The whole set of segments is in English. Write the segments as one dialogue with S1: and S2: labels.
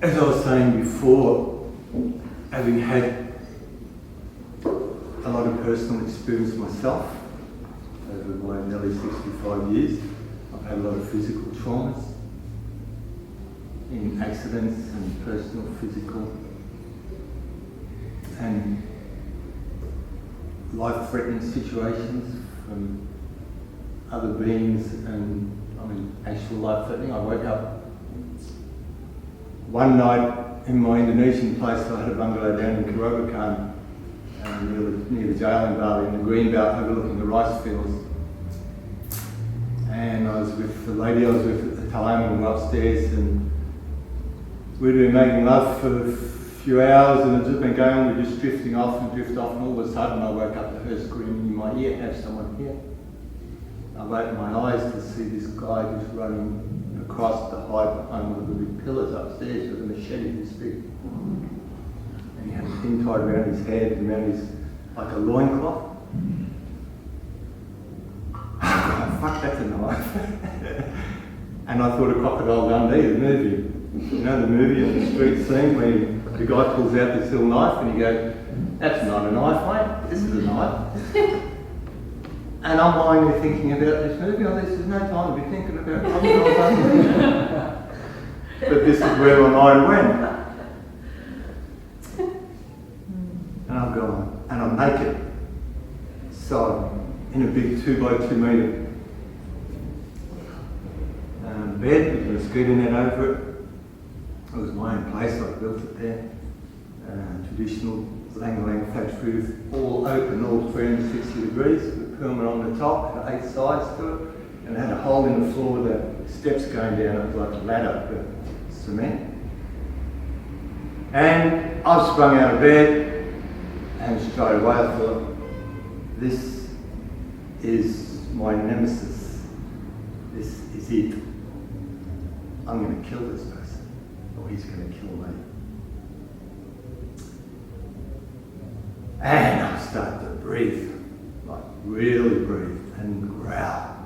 S1: as I was saying before, having had a lot of personal experience myself over my nearly 65 years, I've had a lot of physical traumas in accidents and personal, physical, and life-threatening situations from other beings, and I mean actual life-threatening. I woke up one night in my Indonesian place. I had a bungalow down in Kerobokan, near the jail in Bali, in the green belt overlooking the rice fields. And I was with the lady I was with at the time, and we were upstairs, and we'd been making love for a few hours, and it's just been going on. We're just drifting off, and all of a sudden I woke up to her screaming in my ear, "Have someone here." I opened my eyes to see this guy just running across the hide behind one of the big pillars upstairs with a machete this big. And he had a thing tied around his head and around his, like a loincloth. Fuck, that's a knife. And I thought of Crocodile Dundee, the movie. You know the movie in the street scene where the guy pulls out this little knife and you go, "That's not a knife, mate, this is a knife." And I'm lying there thinking about this movie. Oh, this is no time to be thinking about Crocodile Dundee. But this is where my mind went. And I'm going, and I'm naked. So, in a big 2 by 2 metre bed with a mosquito net over it. It was my own place, I built it there. Traditional lang thatch roof, all open, all 360 degrees, with Puma on the top, and 8 sides to it, and it had a hole in the floor with the steps going down. It was like a ladder, but cement. And I sprung out of bed, and straight away I thought, this is my nemesis. This is it. I'm going to kill this person, or he's going to kill me. And I started to breathe, like really breathe, and growl,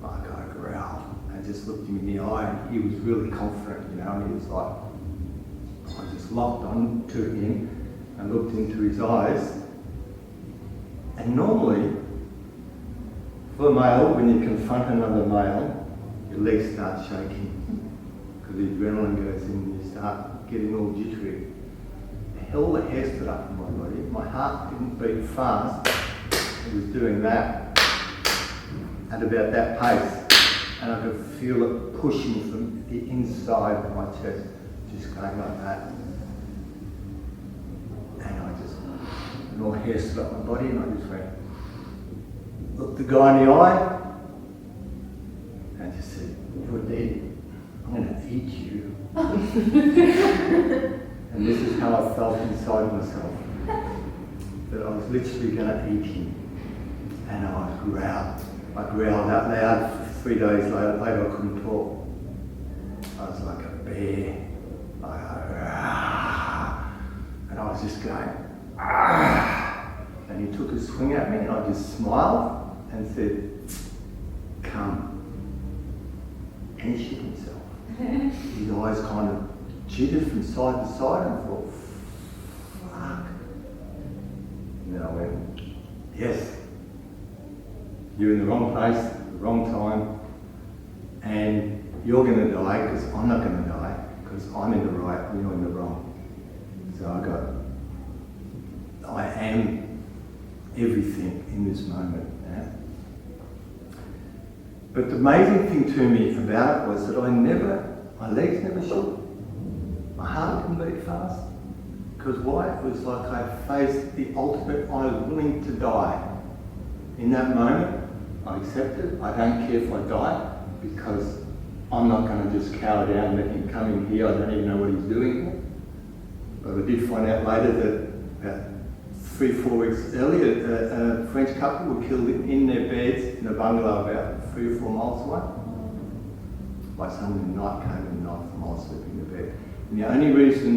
S1: like I growled. I just looked him in the eye, and he was really confident, you know, and he was like, I just locked on to him and looked into his eyes. And normally, for a male, when you confront another male, your legs start shaking because the adrenaline goes in and you start getting all jittery. Hell, the hair stood up in my body. My heart didn't beat fast. It was doing that at about that pace, and I could feel it pushing from the inside of my chest, just going like that. And all hair stood up my body, and I just went, looked the guy in the eye, and I just said, "You're dead. I'm going to eat you." And this is how I felt inside myself, that I was literally going to eat him. And I growled. I growled out loud. 3 days later I couldn't talk. I was like a bear. And I was just going, "Ah!" And he took a swing at me, and I just smiled and said, "Come." And he shit himself. His eyes kind of jittered from side to side, and I thought, fuck. And then I went, yes, you're in the wrong place, at the wrong time, and you're going to die because I'm not going to die, because I'm in the right and you're in the wrong. So I am everything in this moment. Yeah? But the amazing thing to me about it was that my legs never shook. My heart didn't beat fast. Because why? It was like I faced the ultimate, I was willing to die. In that moment, I accepted. I don't care if I die, because I'm not going to just cower down and let him come in here. I don't even know what he's doing here. But I did find out later that about 3-4 weeks earlier, a French couple were killed in their beds in a bungalow about 3 or 4 miles away. My son in the night came in the night from I was sleeping in the bed. And the only reason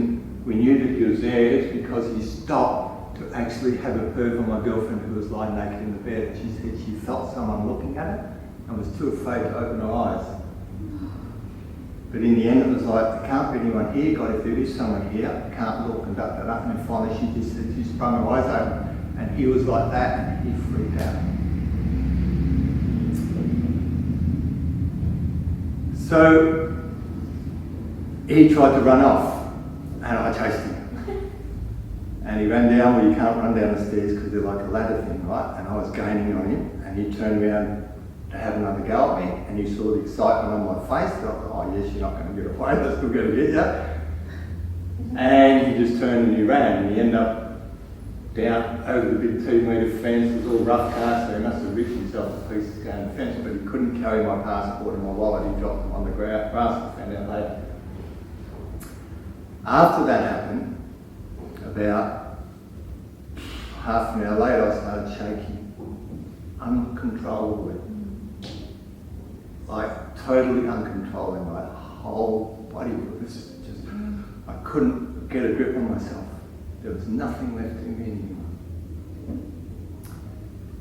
S1: we knew that he was there is because he stopped to actually have a perv on my girlfriend, who was lying naked in the bed. She said she felt someone looking at her and was too afraid to open her eyes. But in the end it was like, there can't be anyone here, God, if there is someone here, I can't look and that. And then finally she sprung her eyes open, and he was like that, and he freaked out. So he tried to run off, and I chased him. And he ran down, well, you can't run down the stairs because they're like a ladder thing, right? And I was gaining on him, and he turned around to have another go at me, and you saw the excitement on my face. And I thought, oh yes, you're not going to get away, they're still going to get you. And he just turned and he ran, and he ended up down over the big 2 metre fence. It was all rough cast, so he must have ripped himself to pieces going the fence, but he couldn't carry my passport and my wallet. He dropped them on the grass, I found out later. After that happened, about half an hour later, I started shaking uncontrollably. Like totally uncontrolling, my whole body was just, I couldn't get a grip on myself. There was nothing left in me anymore.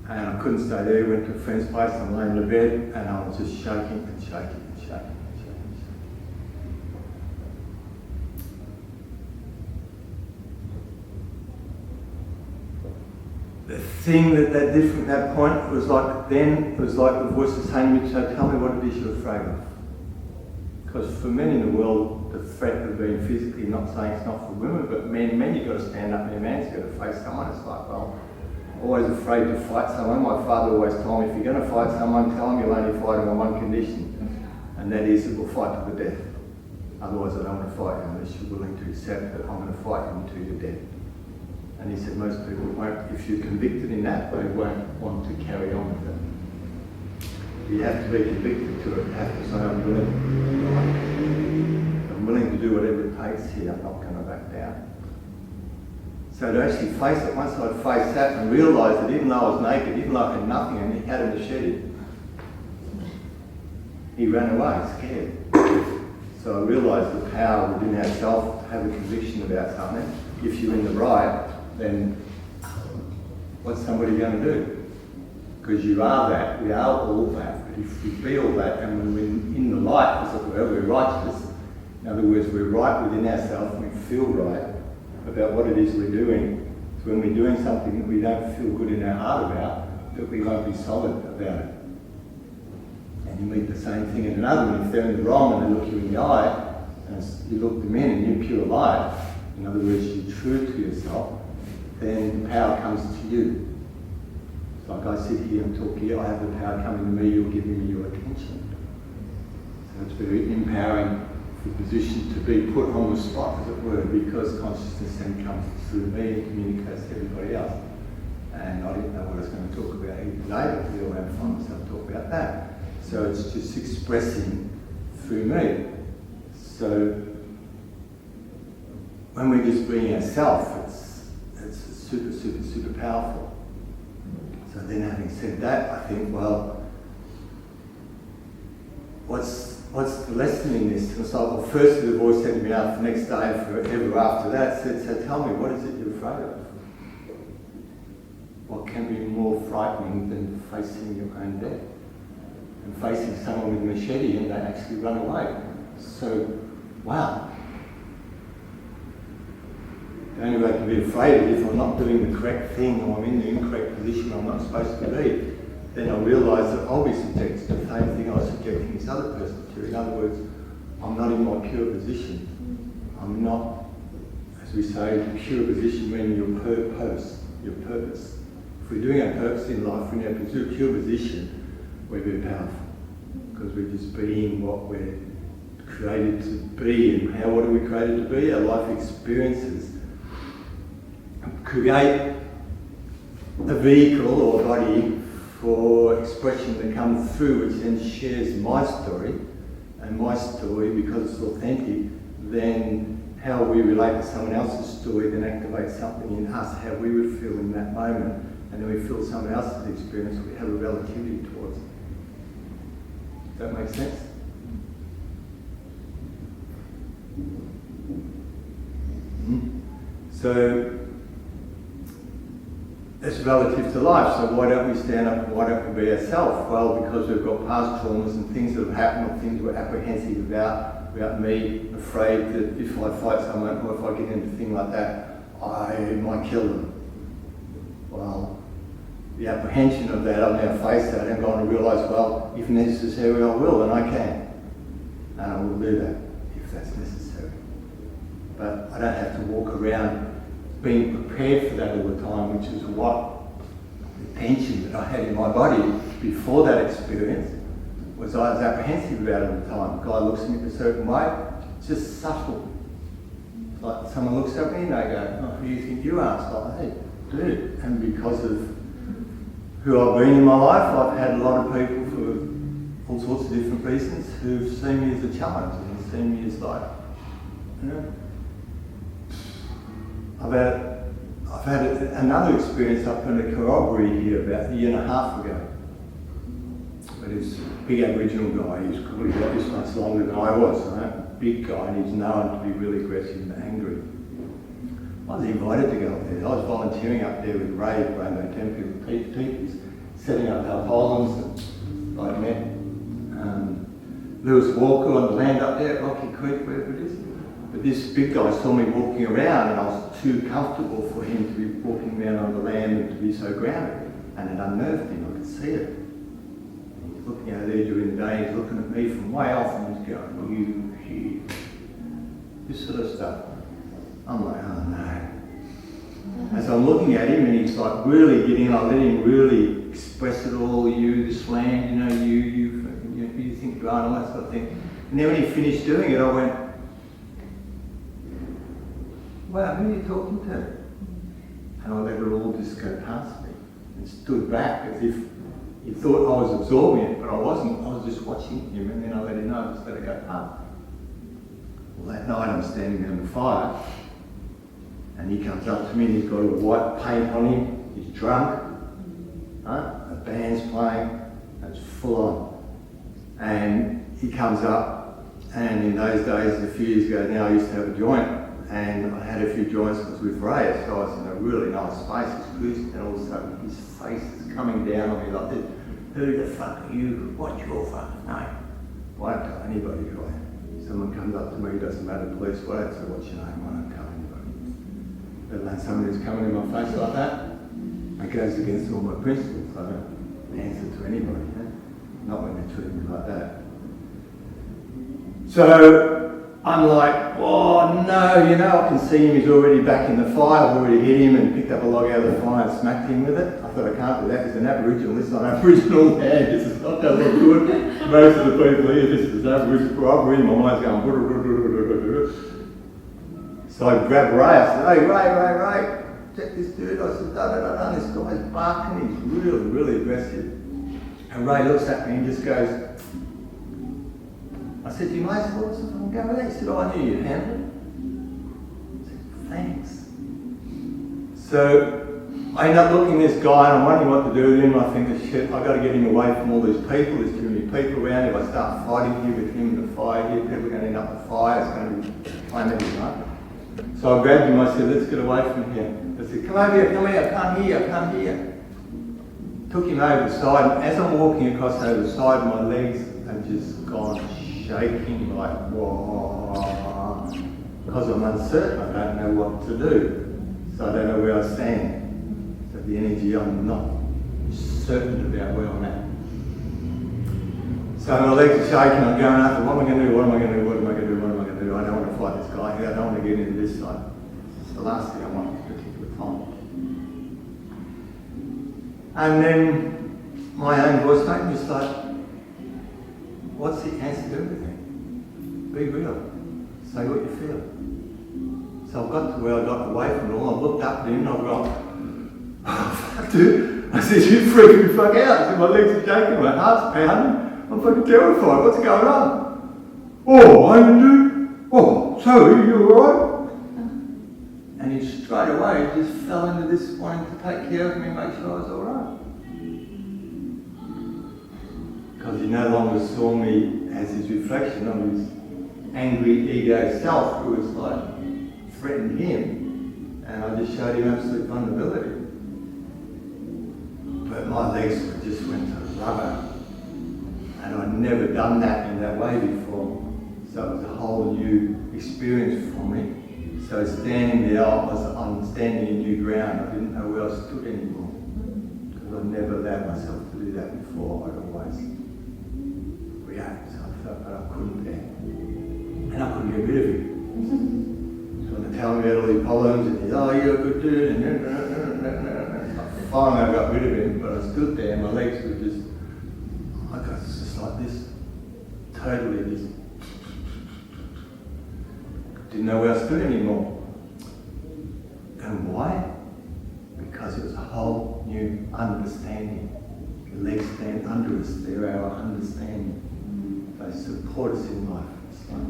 S1: And I couldn't stay there. Went to a friend's place, I'm laying in the bed, and I was just shaking and shaking and shaking and shaking. The thing that different at that point was like, then it was like the voice was saying to me, so tell me what it is you're afraid of. Because for men in the world, the threat of being physically, not saying it's not for women, but men you've got to stand up and a man's got to face someone. It's like, well, always afraid to fight someone. My father always told me, if you're going to fight someone, tell them you'll only fight them on one condition, and that is that we'll fight to the death. Otherwise I don't want to fight you unless you're willing to accept that I'm going to fight you until you're dead. And he said most people won't, if you're convicted in that, they won't want to carry on with it. You have to be convicted to it. You have to say, I'm willing to do whatever it takes here, I'm not going to back down. So to actually face it, once I'd faced that and realised that even though I was naked, even though I had nothing and he had a machete, he ran away, scared. So I realised the power within ourselves to have a conviction about something. If you're in the right, then what's somebody going to do? Because you are that, we are all that. But if we be all that and when we're in the light, as it were, we're righteous. In other words, we're right within ourselves, we feel right about what it is we're doing. So when we're doing something that we don't feel good in our heart about, that we won't be solid about it. And you meet the same thing in another one. If they're in the wrong and they look you in the eye, and you look them in and you're pure light, in other words, you're true to yourself, then the power comes to you. It's like I sit here and talk here, I have the power coming to me, you're giving me your attention. So it's very empowering for the position to be put on the spot, as it were, because consciousness then comes through me and communicates to everybody else. And I didn't know what I was going to talk about here today, but we'll have fun and stuff to talk about that. So it's just expressing through me. So when we're just being ourselves, it's super, super, super powerful. So then having said that, I think, well, what's the lesson in this? And so, well, firstly the voice said to me after the next day and forever after that, said, so tell me, what is it you're afraid of? What can be more frightening than facing your own death? And facing someone with a machete and they actually run away. So, wow. The only way I can be afraid is if I'm not doing the correct thing or I'm in the incorrect position I'm not supposed to be. Then I realise that I'll be subjected to the same thing I was subjecting this other person to. In other words, I'm not in my pure position. I'm not, as we say, pure position meaning your purpose. If we're doing our purpose in life, we're in our pure position, we're very powerful. Because we're just being what we're created to be. And what are we created to be? Our life experiences create a vehicle or a body for expression that comes through, which then shares my story, and my story, because it's authentic, then how we relate to someone else's story then activates something in us, how we would feel in that moment, and then we feel someone else's experience, we have a relativity towards it. Does that make sense? So it's relative to life, so why don't we stand up and why don't we be ourselves? Well, because we've got past traumas and things that have happened or things we're apprehensive about me, afraid that if I fight someone or if I get into a thing like that, I might kill them. Well, the apprehension of that, I'll now face that and going to realise, well, if necessary I will, and I can. And I will do that if that's necessary. But I don't have to walk around being prepared for that all the time, which is what the tension that I had in my body before that experience was. I was apprehensive about it all the time. The guy looks at me a certain way, it's just subtle. It's like someone looks at me and they go, oh, who do you think you are? It's like, hey, dude. And because of who I've been in my life, I've had a lot of people for all sorts of different reasons who've seen me as a challenge and seen me as like, you know. I've had another experience up in the corroboree here about a year and a half ago. But this big Aboriginal guy, he's probably about this much longer than I was, right? Big guy, and he's known to be really aggressive and angry. I was invited to go up there. I was volunteering up there with Ray, Rainbow Temple teachers, setting up tarpaulins, and I met Lewis Walker on the land up there at Rocky Creek, wherever it is. But this big guy saw me walking around and I was too comfortable for him to be walking around on the land and to be so grounded. And it unnerved him, I could see it. He's looking out there during the day, he's looking at me from way off and he's going, you, this sort of stuff. I'm like, oh no. As I'm looking at him and he's like really getting, I let him really express it all, you, this land, you know, you who you think you are and all that sort of thing. And then when he finished doing it, I went, wow, who are you talking to? And I let it all just go past me and stood back as if he thought I was absorbing it, but I wasn't. I was just watching him and then I let him know, just let it go past. Well, that night I'm standing around the fire and he comes up to me and he's got a white paint on him, he's drunk, a band's playing, it's full on. And he comes up and in those days, a few years ago now, I used to have a joint. And I had a few joints with Ray, so I was in a really nice space, he's cruising, and all of a sudden his face is coming down on me like this. Who the fuck are you? What's your fucking name? I won't tell anybody who I am. Someone comes up to me, doesn't matter, police, whatever, so what's your name? I won't tell anybody. Let alone someone who's coming in my face like that. It goes against all my principles. I don't answer to anybody, not when they treat me like that. So, I'm like, oh no, you know, I can see him, he's already back in the fire, I've already hit him and picked up a log out of the fire and smacked him with it. I thought I can't do that, he's an Aboriginal, this is not Aboriginal land, this is not going to look good. Most of the people here, this is Aboriginal robbery, my mind's going, so I grabbed Ray, I said, hey Ray, check this dude. I said, no, this guy's barking, he's really, really aggressive. And Ray looks at me and just goes, I said, do you mind if I go with that? He said, oh, I knew you'd handle it. I said, thanks. So I end up looking at this guy and I'm wondering what to do with him. I think, shit, I've got to get him away from all these people. There's too many people around. If I start fighting here with him in the fire here, people are going to end up in the fire. It's going to be calamity, right? So I grabbed him, I said, let's get away from here. I said, come over here, I can't hear. Took him over the side, and as I'm walking across over the side, my legs have just gone shaking like, whoa, because I'm uncertain, I don't know what to do. So I don't know where I stand. So the energy, I'm not certain about where I'm at. So my legs are shaking, I'm going after, what am I going to do, what am I going to do, I don't want to fight this guy here, I don't want to get into this side. It's the last thing I want at this particular time. And then my own voice made me start, what's the answer to everything? Be real. Say what you feel. So I've got to where I got away from it all. I looked up at him and I've gone, oh, fuck dude. I said, you freaking me fuck out. I said, my legs are shaking, my heart's pounding. I'm fucking terrified. What's going on? Oh, I didn't do. Oh, so are you alright? And he straight away just fell into this wanting to take care of me and make sure I was alright. Because he no longer saw me as his reflection of his angry ego self who was like threatened him, and I just showed him absolute vulnerability. but my legs just went to rubber. And I'd never done that in that way before. So it was a whole new experience for me. So standing there, I'm standing in new ground. I didn't know where I stood anymore. Because I'd never allowed myself to do that before. I'd always react. So I felt that I couldn't there. And I couldn't get rid of him. So when they tell me about all these problems, and he's, oh, you're a good dude, and finally I got rid of him, but I stood there and my legs were just, I got just like this, totally just, didn't know where I stood anymore. And why? Because it was a whole new understanding. The legs stand under us, they're our understanding. They support us in life. It's like,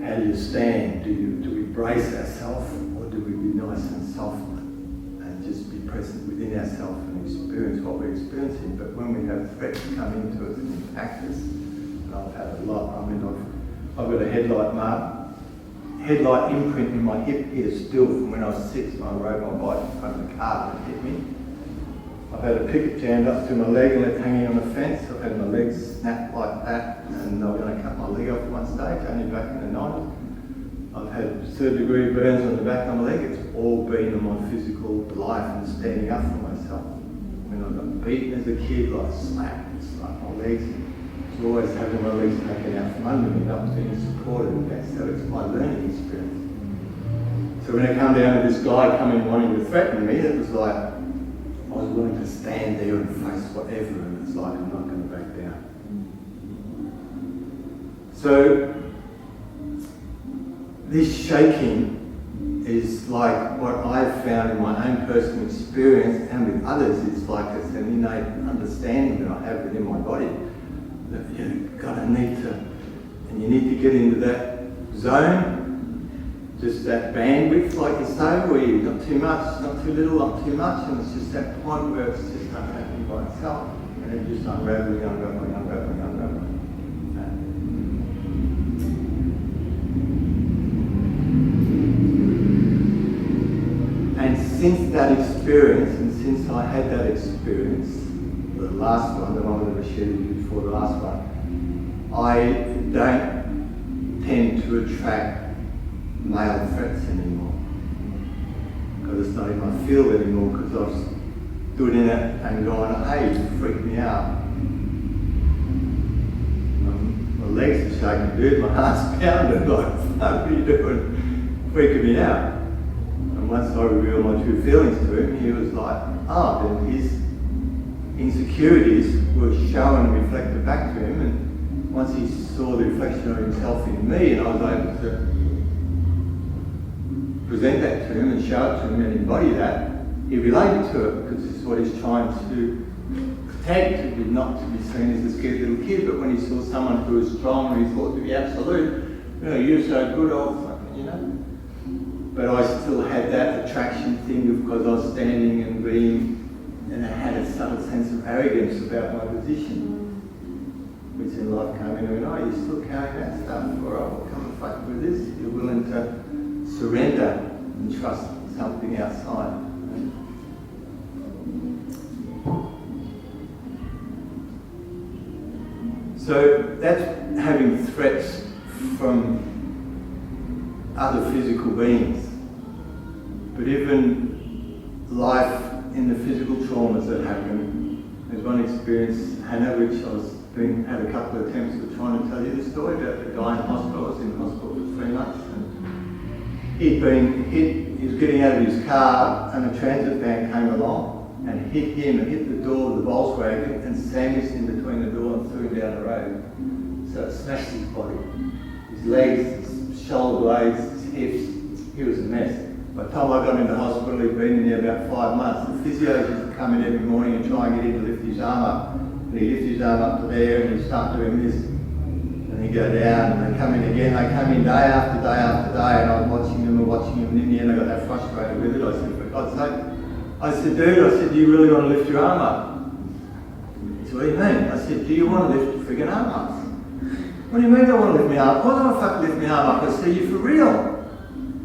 S1: how do you stand? Do we brace ourselves, or do we be nice and soft and just be present within ourselves and experience what we're experiencing? But when we have threats come into us and impact us, and I've had a lot, I mean, I've got a headlight imprint in my hip here still from when I was 6 when I rode my bike in front of the car and it hit me. I've had a picket jammed up to my leg and it's hanging on the fence. I've had my legs snapped like that, and they were going to cut my leg off at one stage, only back in the 90s. I've had third-degree burns on the back of my leg. It's all been on my physical life and standing up for myself. When I got beaten as a kid, like slapped, it's like my legs. It's always having my legs taken out from under me, not being supported with that. So it's my learning experience. So when I come down to this guy coming wanting to threaten me, it was like, I was willing to stand there and face whatever, and it's like, I'm not going to back down. So, this shaking is like what I've found in my own personal experience and with others. It's like it's an innate understanding that I have within my body that you've got to need to, and you need to get into that zone, just that bandwidth, like you say, where you're not too much, not too little, not too much, and it's just that point where it's just not happening by itself, and then just unraveling. And since that experience, and since I had that experience, the last one, the one that I shared with you before the last one, I don't tend to attract male threats anymore. Because it's not in my field anymore, because I've stood in it and gone, hey, you freaked me out. My legs are shaking, dude, my heart's pounding, like, what are you doing? Freaking me out. And once I revealed my true feelings to him, he was like, then his insecurities were shown and reflected back to him, and once he saw the reflection of himself in me, and I was able to present that to him and show it to him and embody that, he related to it, because this is what he's trying to protect, not to be seen as a scared little kid, but when he saw someone who was strong and he thought to be absolute, you're so good, old fucking, But I still had that attraction thing because I was standing and being, and I had a subtle sense of arrogance about my position, which in life came in and went, you're still carrying that stuff, or I'll come and fight with this. You're willing to surrender and trust something outside. So that's having threats from other physical beings. But even life in the physical traumas that happen, there's one experience, Hannah, which had a couple of attempts at trying to tell you the story about the guy in hospital. I was in hospital for 3 months, and he'd been hit. He was getting out of his car and a transit van came along and hit him and hit the door of the Volkswagen and sandwiched him between the door and threw him down the road. So it smashed his body, his legs, his shoulder blades, his hips. He was a mess. By the time I got into hospital, he'd been in there about 5 months. The physios used to come in every morning and try and get him to lift his arm up. And he'd lift his arm up to there and he'd start doing this. And he'd go down and they'd come in again. They come in day after day after day, and I was watching them and watching him. And in the end I got that frustrated with it. I said, for God's sake. I said, dude, do you really want to lift your arm up? He said, what do you mean? I said, do you want to lift your friggin' arm up? What do you mean I want to lift my arm up? Why do I fucking lift my arm up? I said, you for real?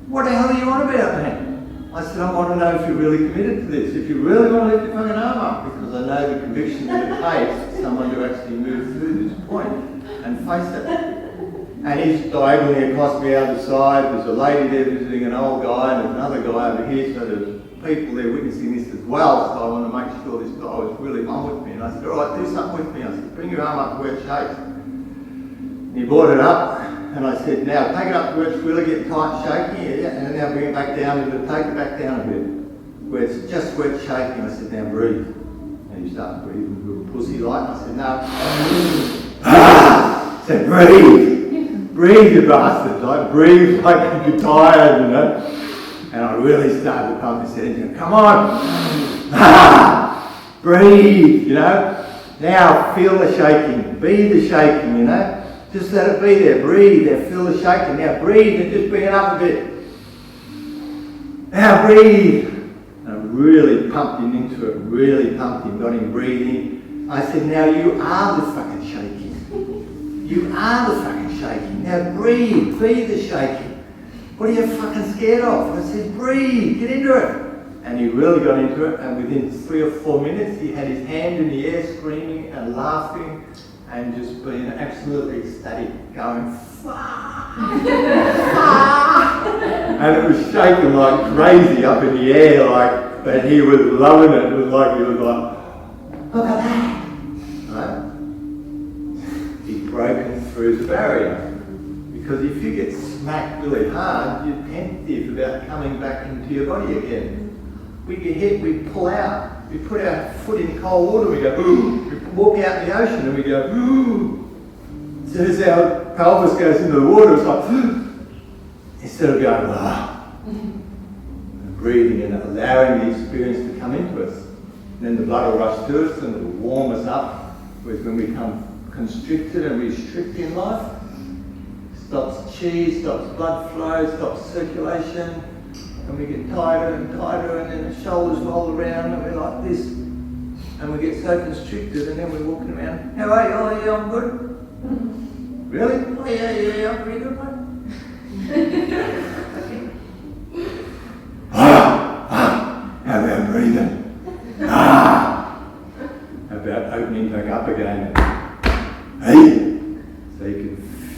S1: What the hell are you on about, man? I said, I want to know if you're really committed to this, if you really want to lift your fucking arm up, because I know the conviction that it takes for someone to actually move through this point and face it. And he's diagonally across me out the side. There's a lady there visiting an old guy, and there's another guy over here, so there's people there witnessing this as well, so I want to make sure this guy was really one with me. And I said, all right, do something with me. I said, bring your arm up to where it shakes. And he brought it up, and I said, now take it up to where it's really getting tight and shaky, yeah, and now bring it back down, and take it back down a bit, where it's just where it's shaking. I said, now breathe. And he started breathing real pussy-like. I said, no. I said, breathe. Breathe, you bastards. I breathe like you're tired, you know. And I really started to pump this engine. Come on! Breathe, you know. Now feel the shaking. Be the shaking, you know. Just let it be there. Breathe there. Feel the shaking. Now breathe and just bring it up a bit. Now breathe. And I really pumped him into it. Really pumped him. Got him breathing. I said, now you are the fucking shaking. You are the fucking shaking. Now breathe. Be the shaking. What are you fucking scared of? I said, breathe, get into it. And he really got into it, and within 3 or 4 minutes, he had his hand in the air, screaming and laughing, and just being absolutely ecstatic, going, fuck! And it was shaking like crazy up in the air, like, but he was loving it. It was like, he was like, look at that! Right? He'd broken through the barrier. Because if you get smacked really hard, you're tentative about coming back into your body again. We get hit, we pull out, we put our foot in cold water, we go, ooh, we walk out in the ocean and we go, ooh. As soon as our pelvis goes into the water, it's like, instead of going, ah, and breathing and allowing the experience to come into us. And then the blood will rush to us and it will warm us up. Whereas when we become constricted and restrict in life, stops chi, stops blood flow, stops circulation, and we get tighter and tighter, and then the shoulders roll around, and we're like this, and we get so constricted, and then we're walking around, how are you? Oh yeah, I'm good. Really? Oh yeah, I'm pretty good, mate. How about breathing? How about opening back up again? Hey! So you can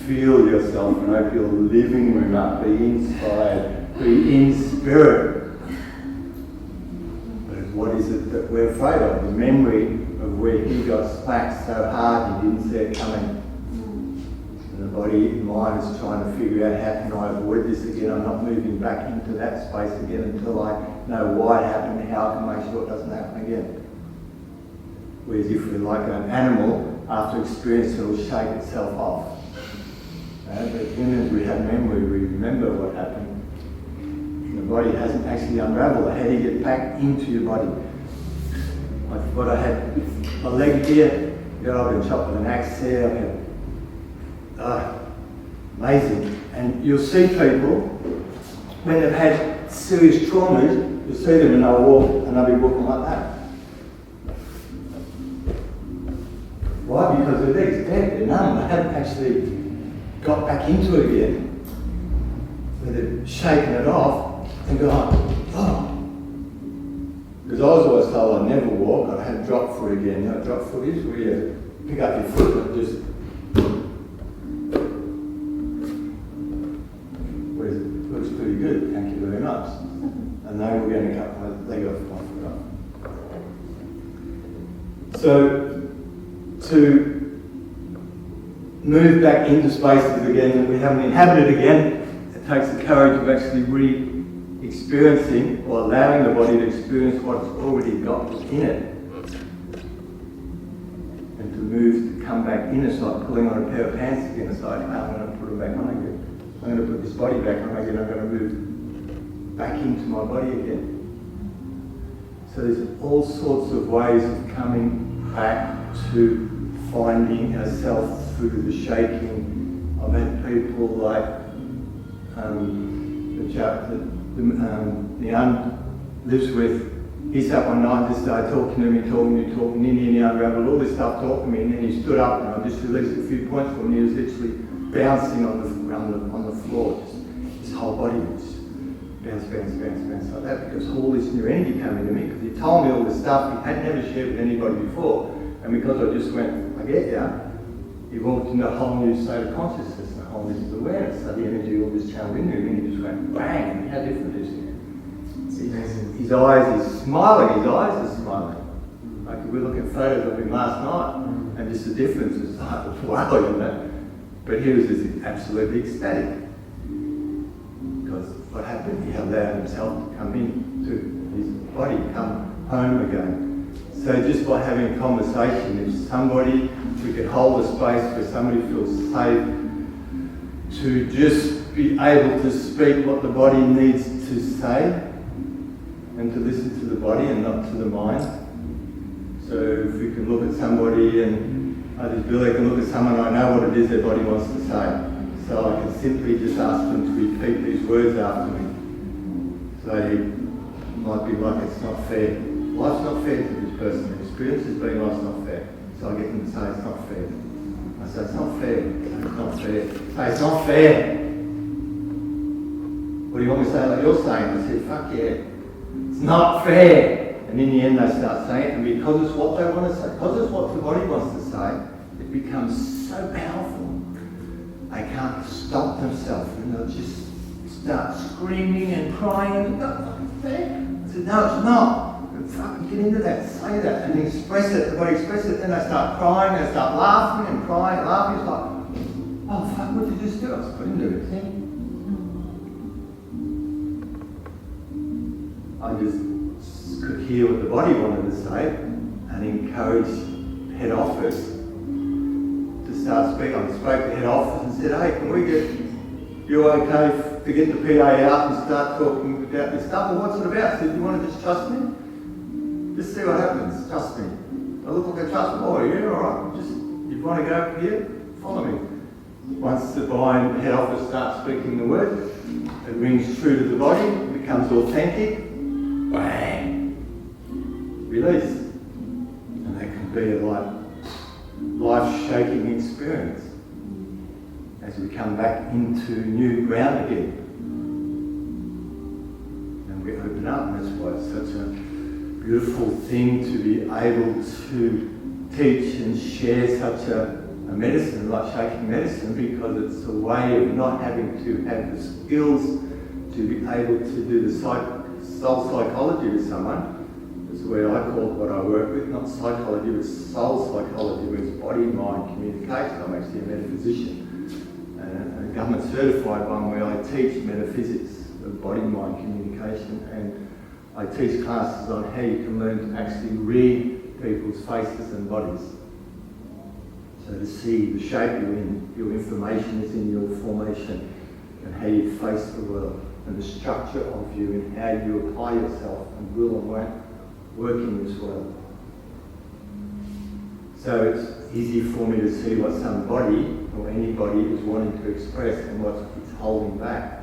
S1: feel yourself and open your living room up, be inspired, be in spirit. But what is it that we're afraid of? The memory of where he got smacked so hard he didn't see it coming. And the body and mind is trying to figure out, how can I avoid this again? I'm not moving back into that space again until I know why it happened and how I can make sure it doesn't happen again. Whereas if we're like an animal, after experience it will shake itself off. But as soon as we have memory, we remember what happened. And the body hasn't actually unraveled. How do you get back into your body? Like what I had, my leg here, I've been chopped with an axe here. Amazing. And you'll see people, when they've had serious traumas, you'll see them and they'll walk, and they'll be walking like that. Why? Because their legs are dead, they're numb, they haven't actually got back into it again. Where they've shaken it off and gone, oh. Because I was always told I'd never walk, I had drop foot again. You know what drop foot is? Where you pick up your foot and just, whereas it looks pretty good, thank you very much. And now we're going to cut my leg off, my foot off. So, to move back into spaces again that we haven't inhabited again, it takes the courage of actually re-experiencing or allowing the body to experience what's already got in it. And to move, to come back in, it's like pulling on a pair of pants again. It's like, I'm going to put them back on again. I'm going to put this body back on again. I'm going to move back into my body again. So there's all sorts of ways of coming back to finding ourselves through the shaking. I've had people like the chap that the aunt lives with. He sat one night and just started talking to me, talking, in the unravel, all this stuff, talking to me, and then he stood up and I just released a few points for him. He was literally bouncing on the floor. Just, his whole body was bounce like that, because all this new energy came into me, because he told me all this stuff he had never shared with anybody before, and because I just went, I get ya, he walked into a whole new state of consciousness, a whole new awareness, so the energy all just channeled into him, and he just went bang, and how different is he? His eyes, he's smiling, his eyes are smiling. Like we look at photos of him last night, and just the difference is like, wow, you know. But he was just absolutely ecstatic. Because what happened, he allowed himself to come into his body, come home again. So just by having a conversation, if somebody, we could hold a space where somebody feels safe to just be able to speak what the body needs to say, and to listen to the body and not to the mind. So if we can look at somebody and I just feel I can look at someone, I know what it is their body wants to say. So I can simply just ask them to repeat these words after me. So it might be like, it's not fair. Life's not fair to this person. The experience has been life's not fair. So I get them to say it's not fair. I say it's not fair. It's not fair. Say it's not fair. What do you want me to say like you're saying? I said, fuck yeah. It's not fair. And in the end they start saying it, and because it's what they want to say, because it's what the body wants to say, it becomes so powerful. They can't stop themselves, and they'll just start screaming and crying, and it's not fucking fair. I said, no, it's not. And fucking get into that, say that, and express it. The body expresses it, then they start crying, they start laughing and crying and laughing. It's like, oh fuck, what did you just do? I was put into it, see? I just could hear what the body wanted to say and encourage head office to start speaking. I spoke to head office and said, hey, can we get you okay to get the PA out and start talking about this stuff? Well, what's it about? I said, you want to just trust me? Just see what happens, trust me. I look like I trust me. Oh yeah, alright, just, you want to go here? Follow me. Once the body head office starts speaking the word, it rings true to the body, it becomes authentic. Bang! Release. And that can be a life-shaking experience as we come back into new ground again. And we open up, and that's why it's such a beautiful thing to be able to teach and share such a medicine, like shaking medicine, because it's a way of not having to have the skills to be able to do the soul psychology with someone. It's where I call it what I work with, not psychology, but soul psychology, where it's body-mind communication. I'm actually a metaphysician, and a government certified one where I teach metaphysics of body-mind communication, and I teach classes on how you can learn to actually read people's faces and bodies. So to see the shape you're in, your information is in your formation, and how you face the world, and the structure of you, and how you apply yourself and will and won't work in this world. So it's easy for me to see what somebody or anybody is wanting to express and what it's holding back.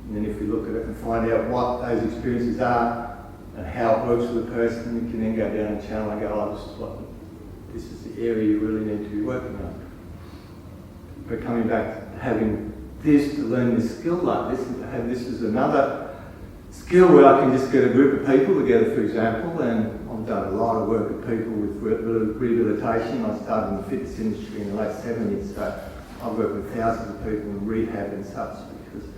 S1: And then if we look at it and find out what those experiences are and how it works for the person, we can then go down the channel and go, oh, this is the area you really need to be working on. But coming back to having this, to learn this skill like this, and to have this as another skill where I can just get a group of people together, for example, and I've done a lot of work with people with rehabilitation. I started in the fitness industry in the late 70s, so I've worked with thousands of people in rehab and such, because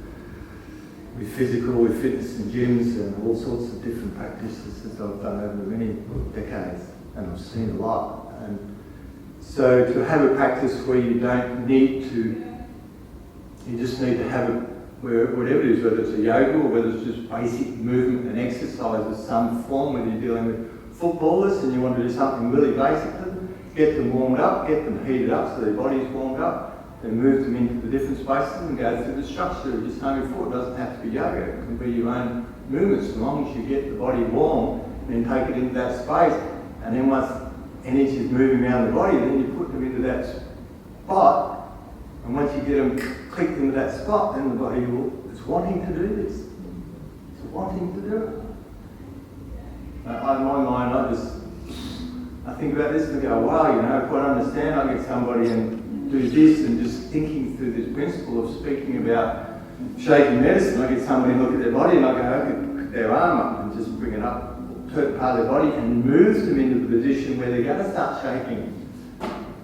S1: with physical, with fitness and gyms and all sorts of different practices that I've done over many decades, and I've seen a lot. And so to have a practice where you don't need to, you just need to have it where, whatever it is, whether it's a yoga or whether it's just basic movement and exercise of some form, whether you're dealing with footballers and you want to do something really basic to them, get them warmed up, get them heated up so their body's warmed up, then move them into the different spaces and go through the structure of just home before. It doesn't have to be yoga, it can be your own movements, as long as you get the body warm, and then take it into that space, and then once energy is moving around the body, then you put them into that spot. And once you get them clicked into that spot, then the body is wanting to do this. It's wanting to do it. In my mind, I think about this and go, wow, you know, if I understand, I get somebody and do this, and just thinking through this principle of speaking about shaking medicine, I get somebody look at their body and I go, okay, put their arm up and just bring it up, certain part of their body, and moves them into the position where they're going to start shaking.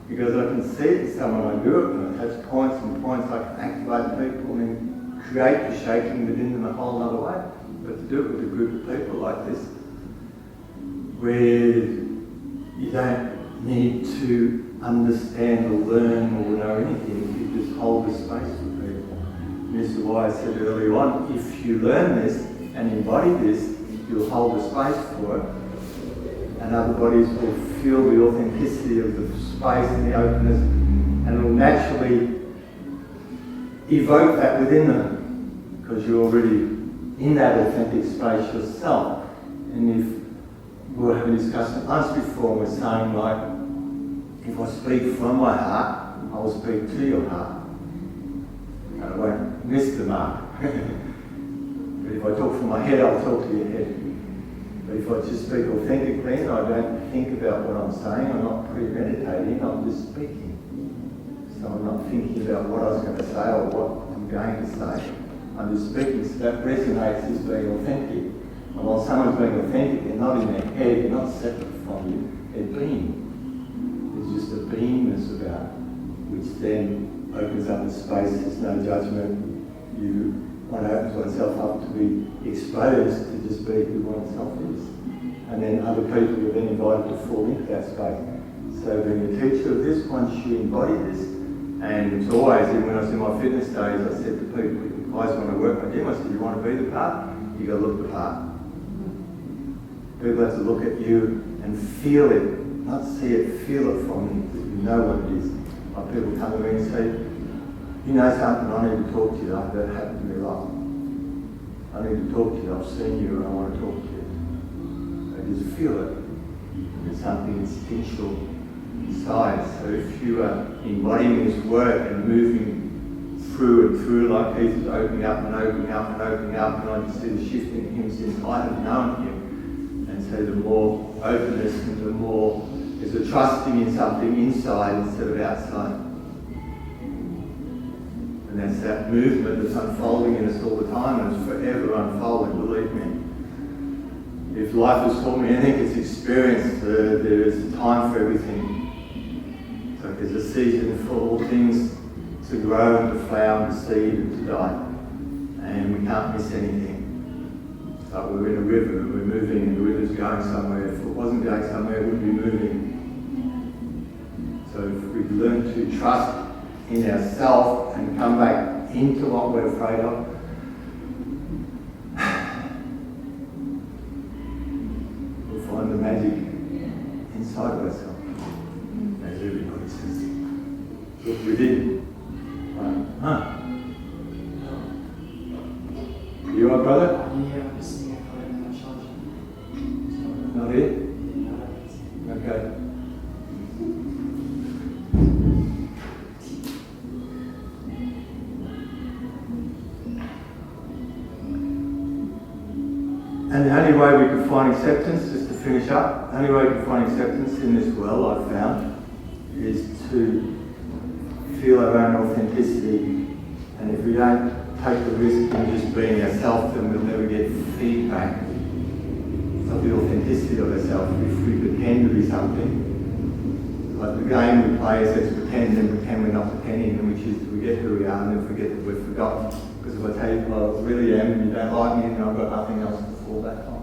S1: Because I can see it in someone, I do it, and it has points and points, I can activate people and create the shaking within them a whole other way. But to do it with a group of people like this, where you don't need to understand or learn or know anything, you just hold the space for people. And this is why I said earlier on, if you learn this and embody this, you'll hold the space for it, and other bodies will feel the authenticity of the space and the openness, and it will naturally evoke that within them, because you're already in that authentic space yourself. And if we were having a discussion once before, we're saying like, if I speak from my heart, I will speak to your heart, and I won't miss the mark. But if I talk from my head, I'll talk to your head. But if I just speak authentically and I don't think about what I'm saying, I'm not premeditating, I'm just speaking. So I'm not thinking about what I was going to say or what I'm going to say. I'm just speaking, so that resonates as being authentic. And while someone's being authentic, they're not in their head, they're not separate from you, they're being. There's just a beingness about it, which then opens up the space, there's no judgment. One opens oneself up to be exposed to just be who oneself is. And then other people are then invited to fall into that space. So being a teacher of this, once you embody this, and it's always, even when I was in my fitness days, I said to people, guys, when I work my gym, I said, you want to be the part? You got to look the part. People have to look at you and feel it, not see it, feel it from you, because you know what it is. Like people come to me and say, you know something, I need to talk to you. That happened to me a lot. I need to talk to you. I've seen you and I want to talk to you. I just feel it. There's something instinctual inside. So if you are embodying this work and moving through and through like he's opening up and opening up and opening up, and I just see the shift in him since I have known him. And so the more openness and the more there's a trusting in something inside instead of outside. And that's that movement that's unfolding in us all the time, and it's forever unfolding, believe me. If life has taught me anything, it's experience. There is a time for everything. So there's a season for all things to grow and to flower and to seed and to die. And we can't miss anything. So we're in a river and we're moving, and the river's going somewhere. If it wasn't going somewhere, it wouldn't be moving. So if we learn to trust in ourselves and come back into what we're afraid of, we'll find the magic inside of ourselves. As everybody says, look within. Right? You all right, brother?
S2: Yeah, I'm just seeing if I have charge.
S1: Not here? Okay. And the only way we can find acceptance, just to finish up, the only way we can find acceptance in this world, I've found, is to feel our own authenticity. And if we don't take the risk of just being ourselves, then we'll never get feedback of the authenticity of ourselves. If we pretend to be something, like the game we play is let's pretend and pretend we're not pretending, and we choose to forget who we are and then forget that we've forgotten. Because if I tell you who I really am and you don't like me, then I've got nothing else to fall back on.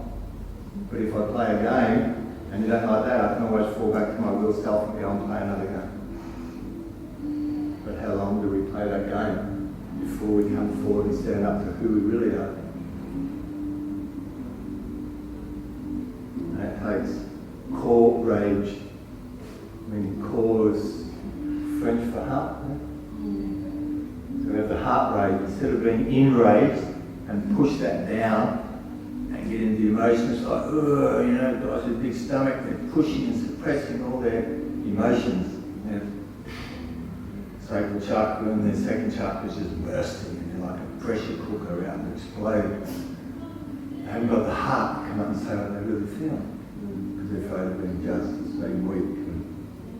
S1: But if I play a game and you don't like that, I can always fall back to my real self and go and play another game. But how long do we play that game before we come forward and stand up to who we really are? And that takes courage. I mean, core is French for heart. So we have the heart rate. Instead of being enraged and push that down and get into the emotions like, oh, you know, guys with a big stomach, they're pushing and suppressing all their emotions. Their sacral chakra and their second chakra is just bursting, and they're like a pressure cooker around to explode. They haven't got the heart to come up and say what they really feel, because they're afraid of being judged as being weak.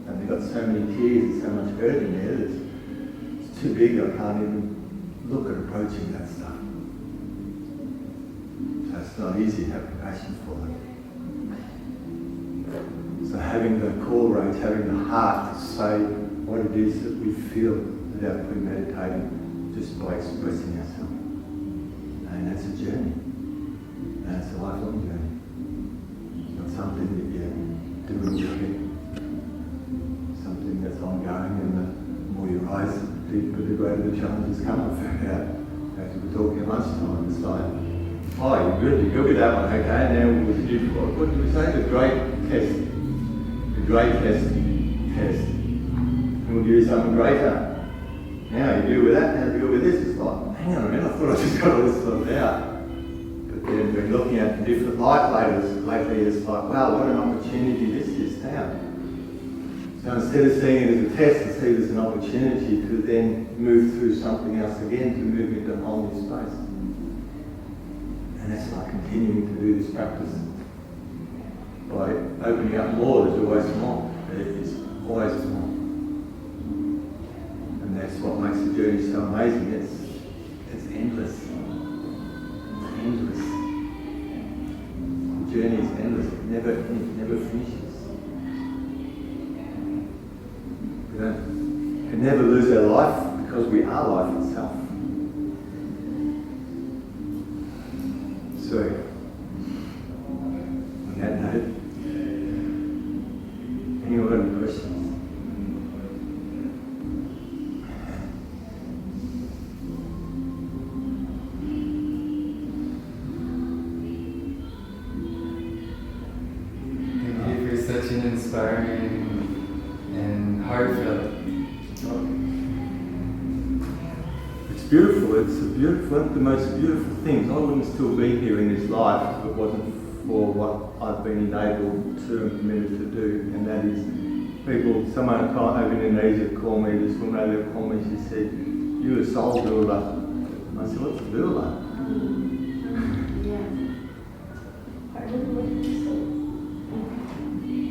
S1: And they've got so many tears and so much hurt in there that it's too big, I can't even look at approaching that stuff. So it's not easy to have compassion for them. So having the core rage, having the heart to say what it is that we feel without premeditating, just by expressing ourselves. And that's a journey. And it's a lifelong journey. It's not something that you do in your head. Something that's ongoing, and the more you rise, the greater the challenges come. I found out as we were talking at lunchtime, it's like, oh, you're good with that one, okay, now what did we say? The great test. The great test. And we'll give you something greater. Now you deal with that, now you deal with this. It's like, hang on a minute, I thought I just got all this sorted out. But then we're looking at different life lately, it's like, wow, what an opportunity this is now. So instead of seeing it as a test, I see it as an opportunity to then move through something else again, to move into a whole new space. And that's like continuing to do this practice. By opening up more, there's always more. There is always more. And that's what makes the journey so amazing. It's endless. It's endless. The journey is endless. It never finishes. We can never lose our life because we are life itself. So, on that note, anyone got any questions?
S3: Thank you for such an inspiring and heartfelt.
S1: It's beautiful. It's a beautiful, one of the most beautiful things. I wouldn't still be here in this life if it wasn't for what I've been enabled to and permitted to do, and that is someone over in Indonesia called me, this woman over there called me, she said, "You're a soul doula." I said, "What's a doula?"
S2: Yeah. Pardon, what did you say?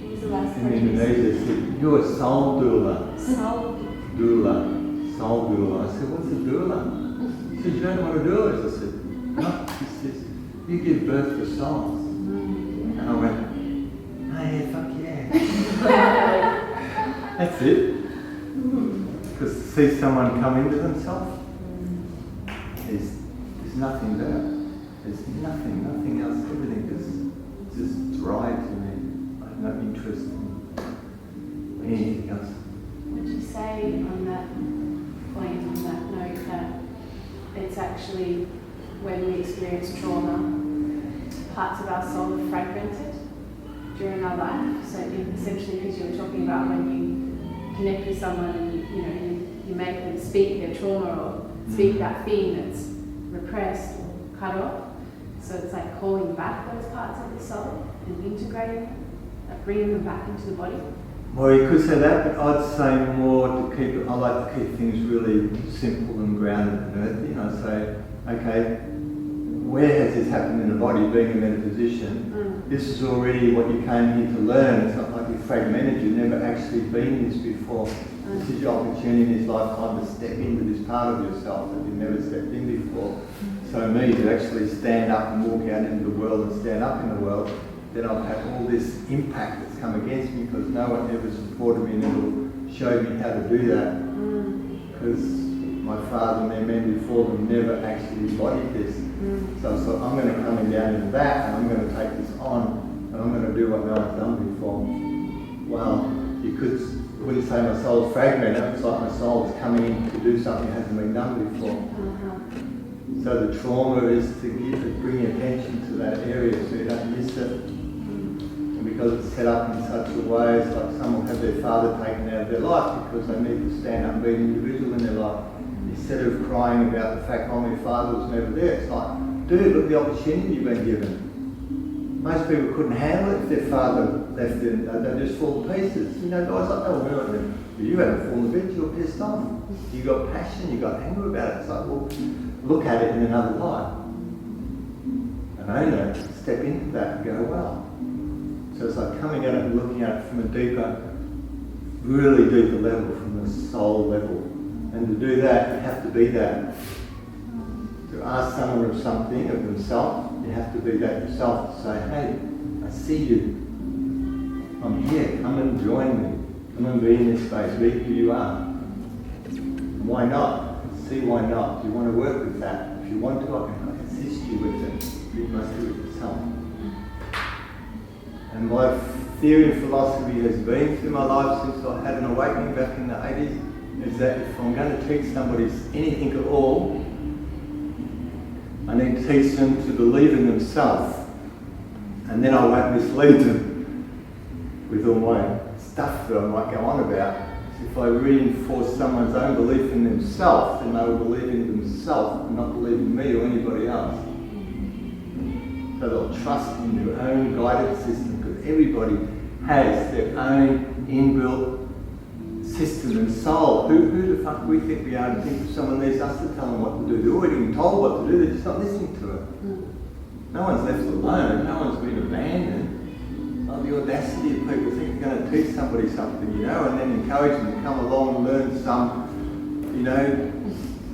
S2: What was the last
S1: In
S2: word?
S1: Indonesia, she said, "You're a soul doula."
S2: Soul.
S1: Doula. Soul doula. I said, "What's a doula?" She said, "You don't know what a doula is?" I said, "No." She says, "You give birth to souls." And I went, "Oh yeah, fuck yeah." That's it. Because to see someone come into themselves, there's nothing there. There's nothing else. Everything just dry to me. I have no interest in anything else.
S2: Would you say on that point, on that note, that it's actually when we experience trauma, parts of our soul are fragmented during our life? So essentially, because you were talking about when you connect with someone and you make them speak their trauma or speak that feeling that's repressed or cut off. So it's like calling back those parts of the soul and integrating them, like bringing them back into the body.
S1: Well, you could say that, but I'd say more to keep it. I like to keep things really simple and grounded and earthy. I say, okay, where has this happened in the body? Being a metaphysician, this is already what you came here to learn. It's not like you're fragmented. You've never actually been in this before. This is your opportunity in this lifetime to step into this part of yourself that you've never stepped in before. So me to actually stand up and walk out into the world and stand up in the world, then I've had all this impact that's come against me because no one ever supported me and never showed me how to do that. Because my father and their men before them never actually embodied this. So I thought, I'm going to come in down in the back and I'm going to take this on and I'm going to do what no one's done before. Well, you wouldn't say my soul's fragmented. It's like my soul is coming in to do something that hasn't been done before. So the trauma is to bring attention to that area so you don't miss it. And because it's set up in such a way, it's like someone will have their father taken out of their life because they need to stand up and be an individual in their life. Instead of crying about the fact, oh, my father was never there, it's like, dude, look at the opportunity you've been given. Most people couldn't handle it if their father left them, they'd just fall to pieces. You know, guys like, oh, well, you haven't fallen to bits, you're pissed off. You got passion, you got anger about it. It's like, well, look at it in another light. And I step into that and go, wow. So it's like coming at it and looking at it from a deeper, really deeper level, from the soul level. And to do that, you have to be that to ask someone of something, of themselves, you have to be that yourself to say, hey, I see you. I'm here, come and join me. Come and be in this space, be who you are. Why not? See why not. Do you want to work with that? If you want to, I can assist you with it. You must do it yourself. And my theory and philosophy has been through my life since I had an awakening back in the 80s, is that if I'm going to teach somebody anything at all, I need to teach them to believe in themselves, and then I won't mislead them with all my stuff that I might go on about. If I reinforce someone's own belief in themselves, then they will believe in themselves and not believe in me or anybody else. So they'll trust in their own guidance system, because everybody has their own inbuilt system and soul. Who the fuck do we think we are to think if someone needs us to tell them what to do? They're already been told what to do, they're just not listening to it. No one's left alone, no one's been abandoned. Like the audacity of people think they're going to teach somebody something, you know, and then encourage them to come along and learn some, you know,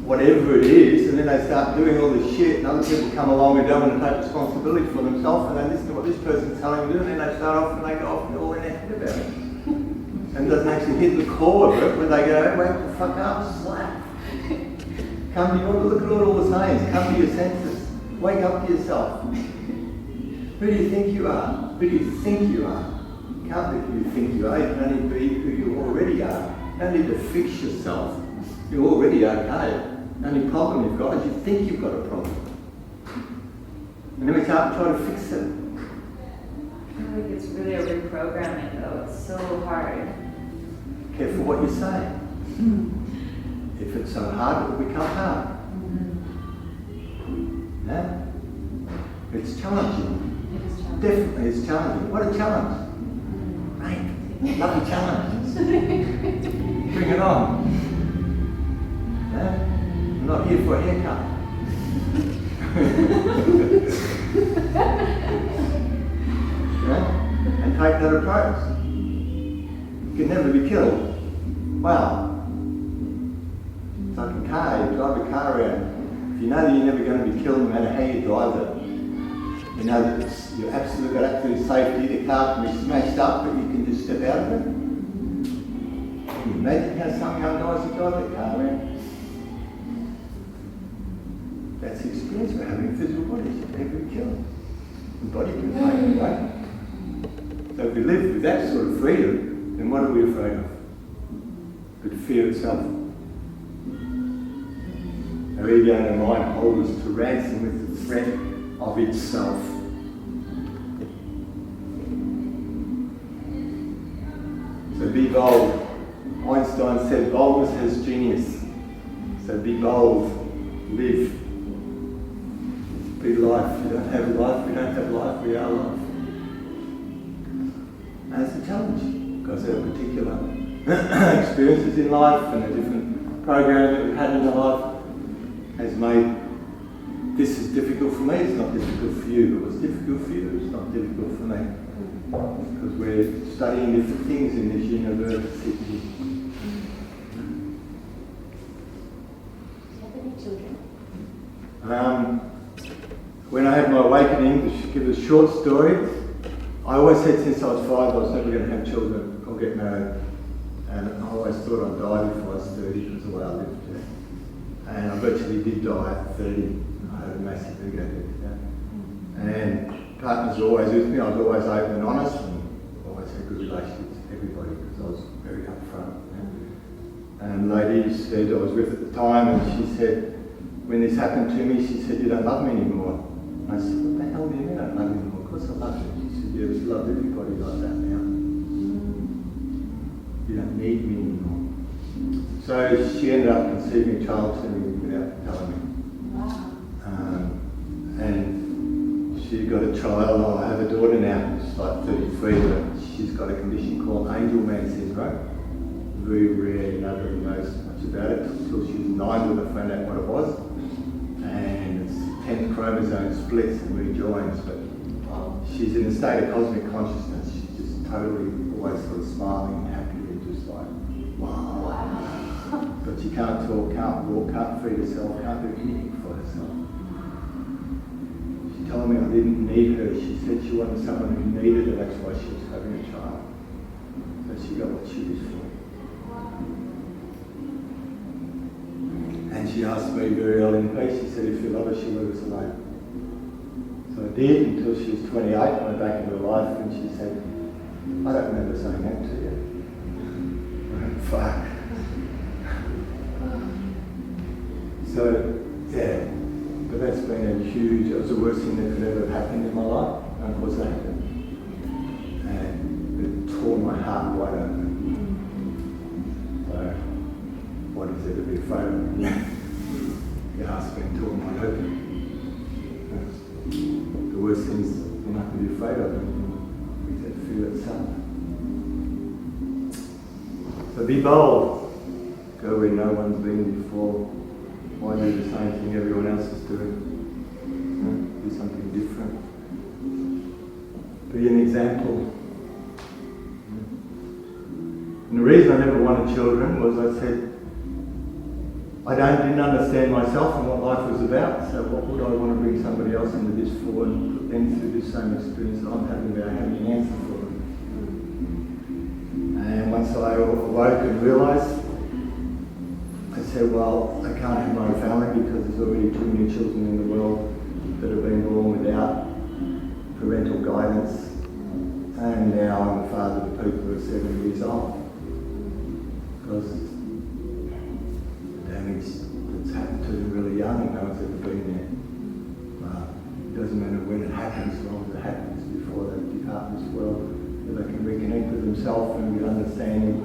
S1: whatever it is, and then they start doing all this shit, and other people come along and don't want to take responsibility for themselves, and they listen to what this person's telling them to do, and then they start off and they go off and they're all in their head about it. And it doesn't actually hit the core of it when they go, hey, wake the fuck up, slap. Come to you, look at all the sayings, come to your senses, wake up to yourself. Who do you think you are? Who do you think you are? You can't be who you think you are, you can only be who you already are. You don't need to fix yourself. You're already okay. The only problem you've got is you think you've got a problem. And then we start to try to fix it.
S4: I feel like it's really a reprogramming though, it's so hard.
S1: Careful what you say. If it's so hard, it will become hard. Yeah? It's challenging. Definitely it's challenging. What a challenge. Mate, lovely challenge. Bring it on. Yeah? I'm not here for a haircut. Yeah? And take that approach. You can never be killed. Wow. It's like a car, you drive a car around. If you know that you're never going to be killed no matter how you drive it, you know that you're got absolute safety, the car can be smashed up, but you can just step out of it. Can you imagine how some young guys who drive that car around? That's the experience we're having physical bodies. You can be killed. The body can take away. So if we live with that sort of freedom, then what are we afraid of? But fear itself. Our ego and our mind hold us to ransom with the threat of itself. So be bold. Einstein said boldness has genius. So be bold. Live. Be life. You don't have life, we don't have life, we are life. And it's a challenge, because our particular experiences in life and the different programs that we've had in our life has made this is difficult for me, it's not difficult for you. But what's difficult for you, it's not difficult for me. Because we're studying different things in this university.
S2: Do you have any children?
S1: When I had my awakening, to give a short story, I always said since I was 5 I was never going to have children or get married. And I always thought I'd die before I was 30 because of the way I lived. And I virtually did die at 30. I had a massive ego death. And partners were always with me. I was always open and honest, and always had good relationships with everybody because I was very upfront. And the lady said I was with at the time, and she said, when this happened to me, she said, "You don't love me anymore." And I said, "What the hell do you mean I don't love you anymore?" "Of course I love you." She said, "Yeah, but you love everybody like that now. You don't need me anymore." So she ended up conceiving a child to me without telling me.
S2: Wow.
S1: And she got a child. I have a daughter now, she's like 33, but she's got a condition called Angelman syndrome. Very rare, nobody knows much about it until she was 9 when I found out what it was. And it's 10th chromosome splits and rejoins, but she's in a state of cosmic consciousness. She's just totally always sort of smiling and happy and just like, wow. But she she can't talk, can't walk, can't feed herself, can't do anything for herself. She told me I didn't need her. She said she wanted someone who needed her. That's why she was having a child. So she got what she was for. And she asked me very early in the piece, she said, if you love her, she'll leave us alone. So I did until she was 28, I went back into her life, and she said, I don't remember saying that to you. I went, fuck. So, yeah, but that's been a huge, it was the worst thing that could ever have happened in my life, and of course that happened. And it tore my heart wide open. So, what is there to be afraid of? The heart's been torn wide open. The worst things you're not to be afraid of, except fear itself. So be bold. Go where no one's been before. Why do the same thing everyone else is doing? Do something different. Be an example. And the reason I never wanted children was I said, I didn't understand myself and what life was about, so what would I want to bring somebody else into this for and put them through this same experience that I'm having without having an answer for them. And once I awoke and realised, I said, well, I can't have my own family because there's already too many children in the world that have been born without parental guidance, and now I'm the father of people who are 7 years old. Because damage that's happened to them really young and no one's ever been there. It doesn't matter when it happens, as long as it happens before they depart this world, that they can reconnect with themselves and get understanding,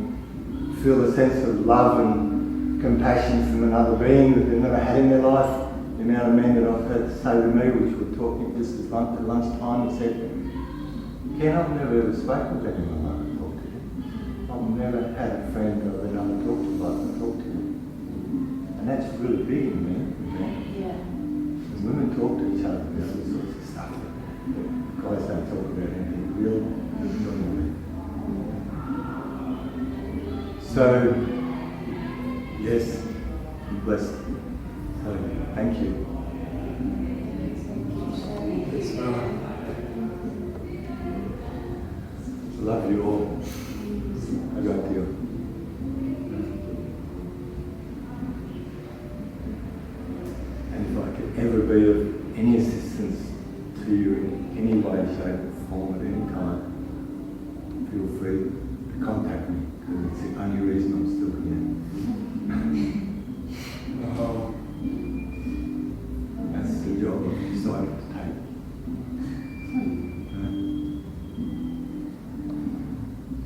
S1: feel a sense of love and compassion from another being that they've never had in their life. The amount of men that I've heard say to me, which were talking just at lunchtime, and said, Ken, I've never ever spoken to anyone like I talk to you. I've never had a friend that I've been able to talk to like I talk to you. And that's really big in me.
S2: Yeah.
S1: Because women talk to each other about all sorts of stuff. Guys don't talk about anything real normally. So, yes, be blessed. So, thank you. I love you all. I got you. And if I could ever be of any assistance to you in any way, shape or form at any time, feel free to contact me, because it's the only reason I'm still here. That's the job I've decided to take.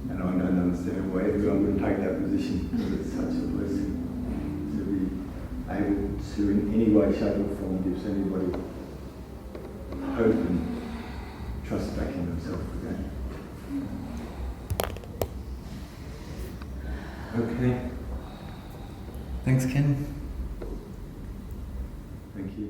S1: And I don't understand why everyone would take that position, because it's such a blessing to be able to, in any way, shape or form, gives anybody hope and trust back in themselves again. Okay.
S3: Thanks, Ken.
S1: Thank you.